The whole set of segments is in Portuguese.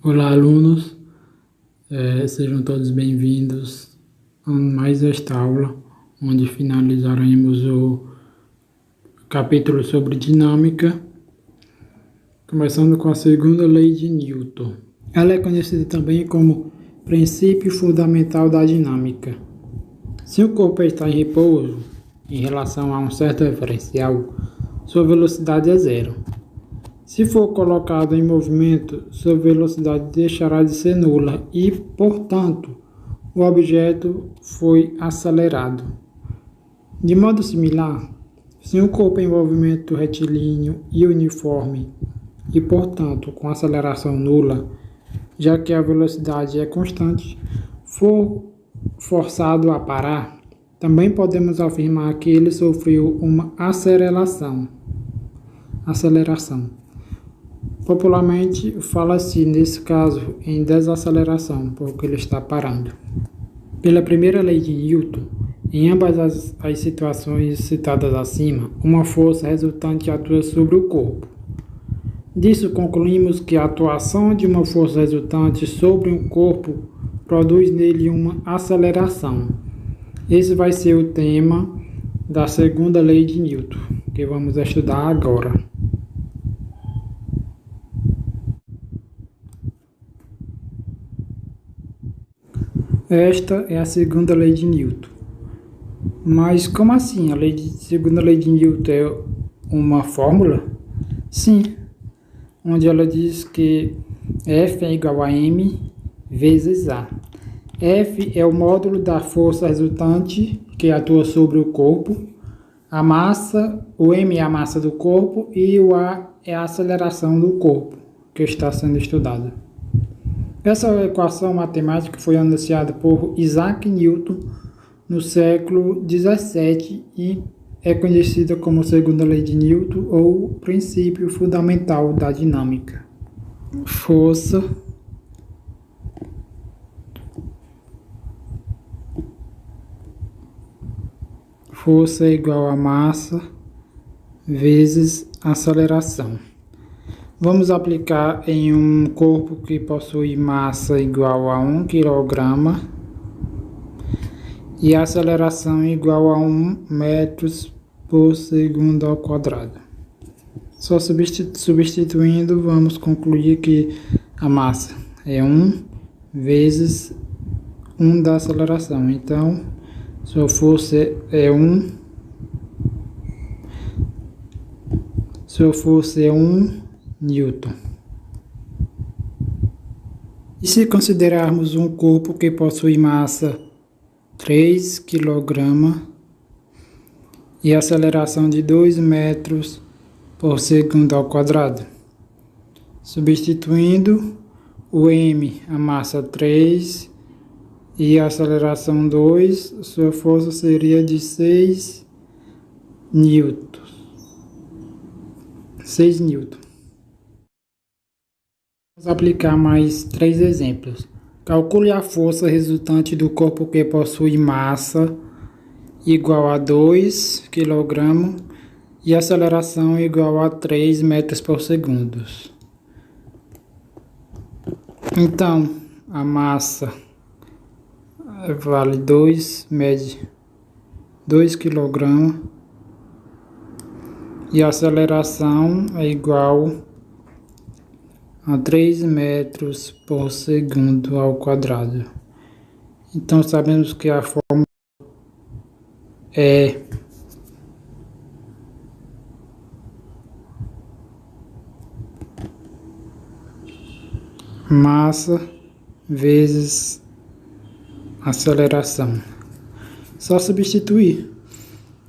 Olá, alunos, sejam todos bem-vindos a mais esta aula, onde finalizaremos o capítulo sobre dinâmica, começando com a segunda lei de Newton. Ela é conhecida também como princípio fundamental da dinâmica. Se o corpo está em repouso em relação a um certo referencial, sua velocidade é zero. Se for colocado em movimento, sua velocidade deixará de ser nula e, portanto, o objeto foi acelerado. De modo similar, se um corpo em movimento retilíneo e uniforme e, portanto, com aceleração nula, já que a velocidade é constante, for forçado a parar, também podemos afirmar que ele sofreu uma aceleração. Popularmente, fala-se, nesse caso, em desaceleração, porque ele está parando. Pela primeira lei de Newton, em ambas as situações citadas acima, uma força resultante atua sobre o corpo. Disso concluímos que a atuação de uma força resultante sobre um corpo produz nele uma aceleração. Esse vai ser o tema da segunda lei de Newton, que vamos estudar agora. Esta é a segunda lei de Newton. Mas como assim? A segunda lei de Newton é uma fórmula? Sim, onde ela diz que F é igual a M vezes A. F é o módulo da força resultante que atua sobre o corpo, a massa, o M é a massa do corpo e o A é a aceleração do corpo que está sendo estudada. Essa equação matemática foi anunciada por Isaac Newton no século XVII e é conhecida como segunda lei de Newton ou princípio fundamental da dinâmica. Força é igual a massa vezes aceleração. Vamos aplicar em um corpo que possui massa igual a 1 kg e aceleração igual a 1 metros por segundo ao quadrado. Só substituindo, vamos concluir que a massa é 1 vezes 1 da aceleração. Então, sua força é 1 Newton. E se considerarmos um corpo que possui massa 3 kg e aceleração de 2 metros por segundo ao quadrado? Substituindo o M, a massa 3 e a aceleração 2, sua força seria de 6 newtons. 6 newtons. Vamos aplicar mais 3 exemplos. Calcule a força resultante do corpo que possui massa igual a 2 kg e aceleração igual a 3 metros por segundo. Então, a massa vale mede 2 kg e a aceleração é igual a 3 metros por segundo ao quadrado. Então sabemos que a fórmula é massa vezes aceleração. Só substituir.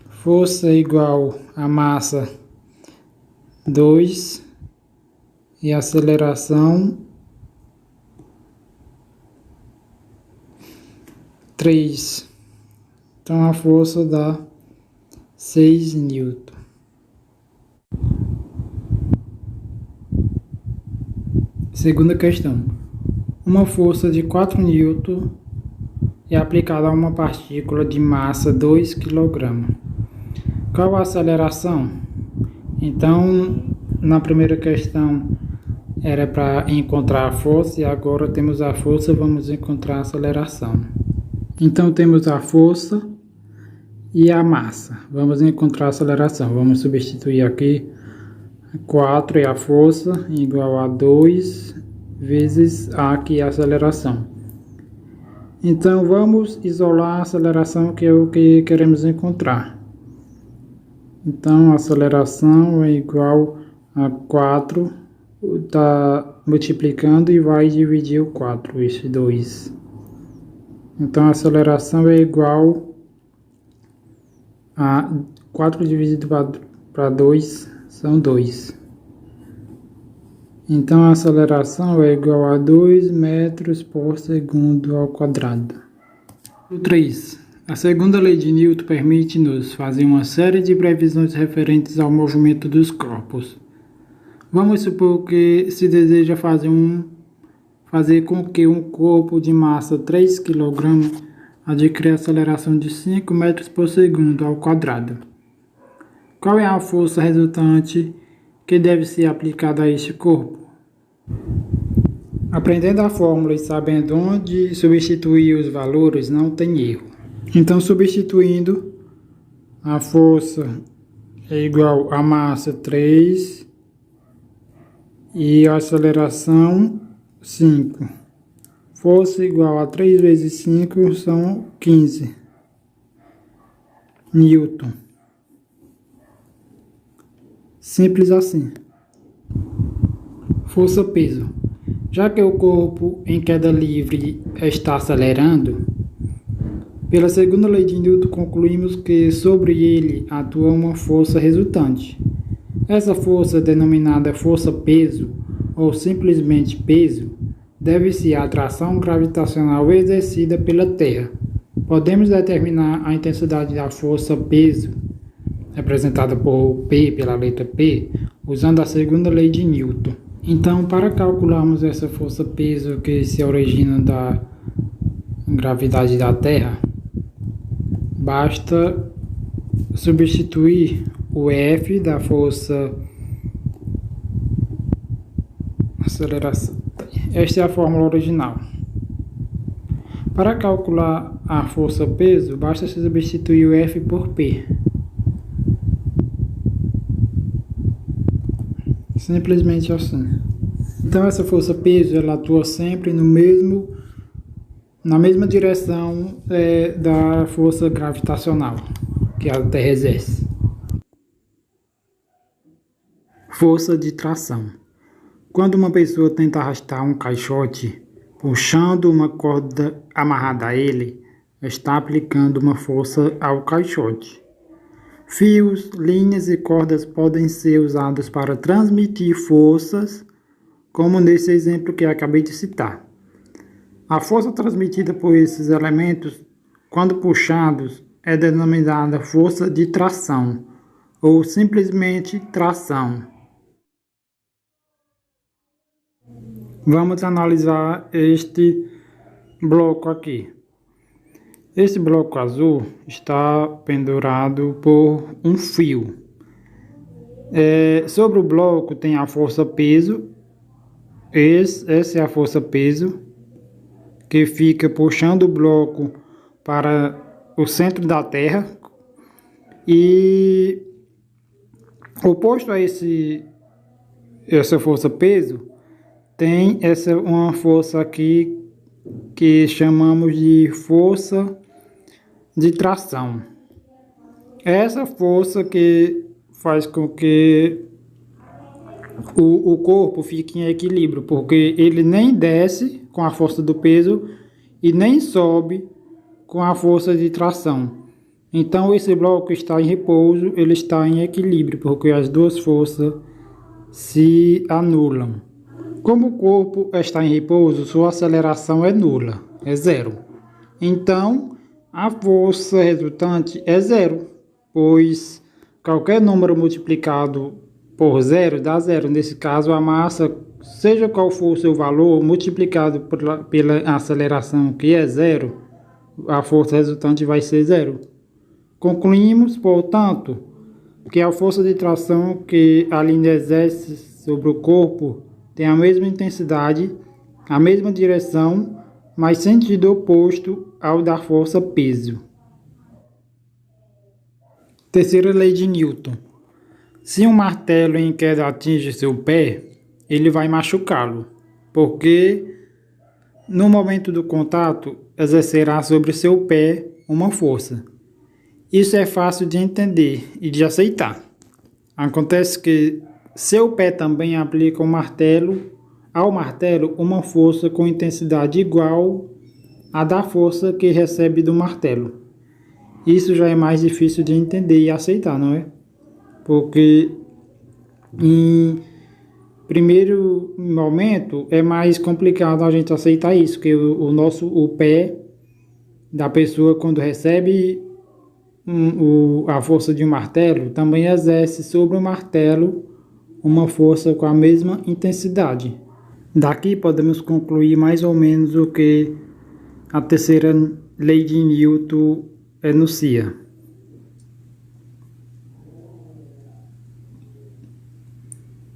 Força igual a massa 2 e aceleração 3. Então a força dá 6 newton. Segunda questão. Uma força de 4 newton é aplicada a uma partícula de massa 2 kg. Qual a aceleração? Então, na primeira questão, era para encontrar a força e agora temos a força, vamos encontrar a aceleração. Então temos a força e a massa. Vamos encontrar a aceleração. Vamos substituir aqui 4 é a força igual a 2 vezes A, que é a aceleração. Então vamos isolar a aceleração, que é o que queremos encontrar. Então a aceleração é igual a 4, está multiplicando e vai dividir o 4, esse 2. Então a aceleração é igual a 4 dividido para 2, são 2. Então a aceleração é igual a 2 metros por segundo ao quadrado. 3. A segunda lei de Newton permite-nos fazer uma série de previsões referentes ao movimento dos corpos. Vamos supor que se deseja fazer com que um corpo de massa 3 kg adquira aceleração de 5 metros por segundo ao quadrado. Qual é a força resultante que deve ser aplicada a este corpo? Aprendendo a fórmula e sabendo onde substituir os valores, não tem erro. Então, substituindo, a força é igual a massa 3 e a aceleração 5. Força igual a 3 vezes 5 são 15 Newton. Simples assim. Força-peso. Já que o corpo em queda livre está acelerando, pela segunda lei de Newton concluímos que sobre ele atua uma força resultante. Essa força, denominada força-peso ou simplesmente peso, deve-se à atração gravitacional exercida pela Terra. Podemos determinar a intensidade da força-peso, representada por P, pela letra P, usando a segunda lei de Newton. Então, para calcularmos essa força-peso que se origina da gravidade da Terra, basta substituir o F da força aceleração. Esta é a fórmula original. Para calcular a força-peso, basta substituir o F por P. Simplesmente assim. Então essa força-peso ela atua sempre na mesma direção da força gravitacional que a Terra exerce. Força de tração. Quando uma pessoa tenta arrastar um caixote, puxando uma corda amarrada a ele, está aplicando uma força ao caixote. Fios, linhas e cordas podem ser usados para transmitir forças, como nesse exemplo que acabei de citar. A força transmitida por esses elementos, quando puxados, é denominada força de tração, ou simplesmente tração. Vamos analisar este bloco aqui. Esse bloco azul está pendurado por um fio. Sobre o bloco tem a força-peso. Essa é a força-peso que fica puxando o bloco para o centro da Terra. E oposto a essa força-peso, tem uma força aqui que chamamos de força de tração. Essa força que faz com que o corpo fique em equilíbrio, porque ele nem desce com a força do peso e nem sobe com a força de tração. Então esse bloco está em repouso, ele está em equilíbrio, porque as duas forças se anulam. Como o corpo está em repouso, sua aceleração é nula, é zero. Então, a força resultante é zero, pois qualquer número multiplicado por zero dá zero. Nesse caso, a massa, seja qual for o seu valor, multiplicado pela aceleração, que é zero, a força resultante vai ser zero. Concluímos, portanto, que a força de tração que a linha exerce sobre o corpo têm a mesma intensidade, a mesma direção, mas sentido oposto ao da força-peso. Terceira lei de Newton. Se um martelo em queda atinge seu pé, ele vai machucá-lo, porque no momento do contato exercerá sobre seu pé uma força. Isso é fácil de entender e de aceitar. Acontece que seu pé também aplica ao martelo uma força com intensidade igual à da força que recebe do martelo. Isso já é mais difícil de entender e aceitar, não é? Porque em primeiro momento é mais complicado a gente aceitar isso, que o pé da pessoa, quando recebe a força de um martelo, também exerce sobre o martelo uma força com a mesma intensidade. Daqui podemos concluir mais ou menos o que a terceira lei de Newton enuncia.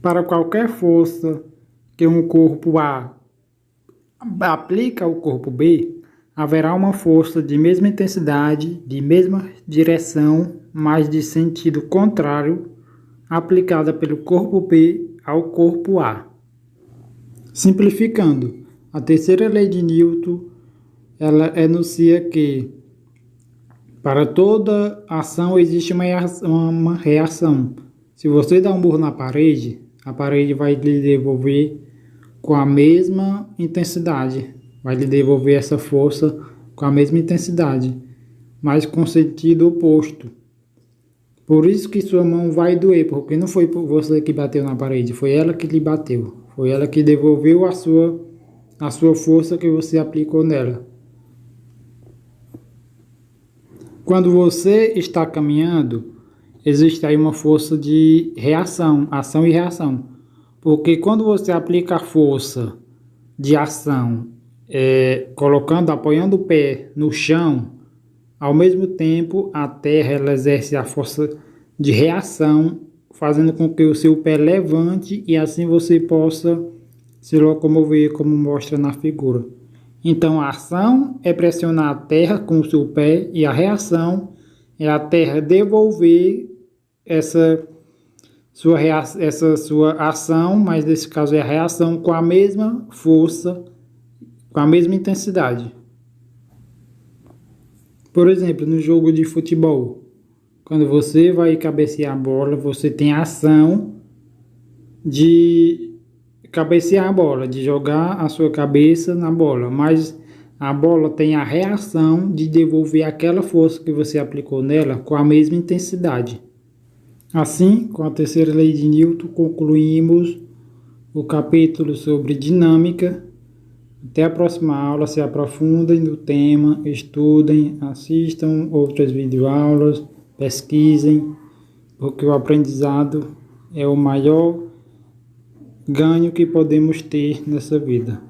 Para qualquer força que um corpo A aplica ao corpo B, haverá uma força de mesma intensidade, de mesma direção, mas de sentido contrário, aplicada pelo corpo B ao corpo A. Simplificando, a terceira lei de Newton, ela enuncia que para toda ação existe uma reação. Se você dá um burro na parede, a parede vai lhe devolver com a mesma intensidade. Vai lhe devolver essa força com a mesma intensidade, mas com sentido oposto. Por isso que sua mão vai doer, porque não foi você que bateu na parede, foi ela que lhe bateu. Foi ela que devolveu a sua força que você aplicou nela. Quando você está caminhando, existe aí uma força de reação, ação e reação. Porque quando você aplica a força de ação, apoiando o pé no chão, ao mesmo tempo a terra ela exerce a força de reação, fazendo com que o seu pé levante e assim você possa se locomover, como mostra na figura. Então a ação é pressionar a terra com o seu pé e a reação é a terra devolver essa sua ação, mas nesse caso é a reação com a mesma força, com a mesma intensidade. Por exemplo, no jogo de futebol, quando você vai cabecear a bola, você tem a ação de cabecear a bola, de jogar a sua cabeça na bola, mas a bola tem a reação de devolver aquela força que você aplicou nela com a mesma intensidade. Assim, com a terceira lei de Newton, concluímos o capítulo sobre dinâmica. Até a próxima aula, se aprofundem no tema, estudem, assistam outras videoaulas, pesquisem, porque o aprendizado é o maior ganho que podemos ter nessa vida.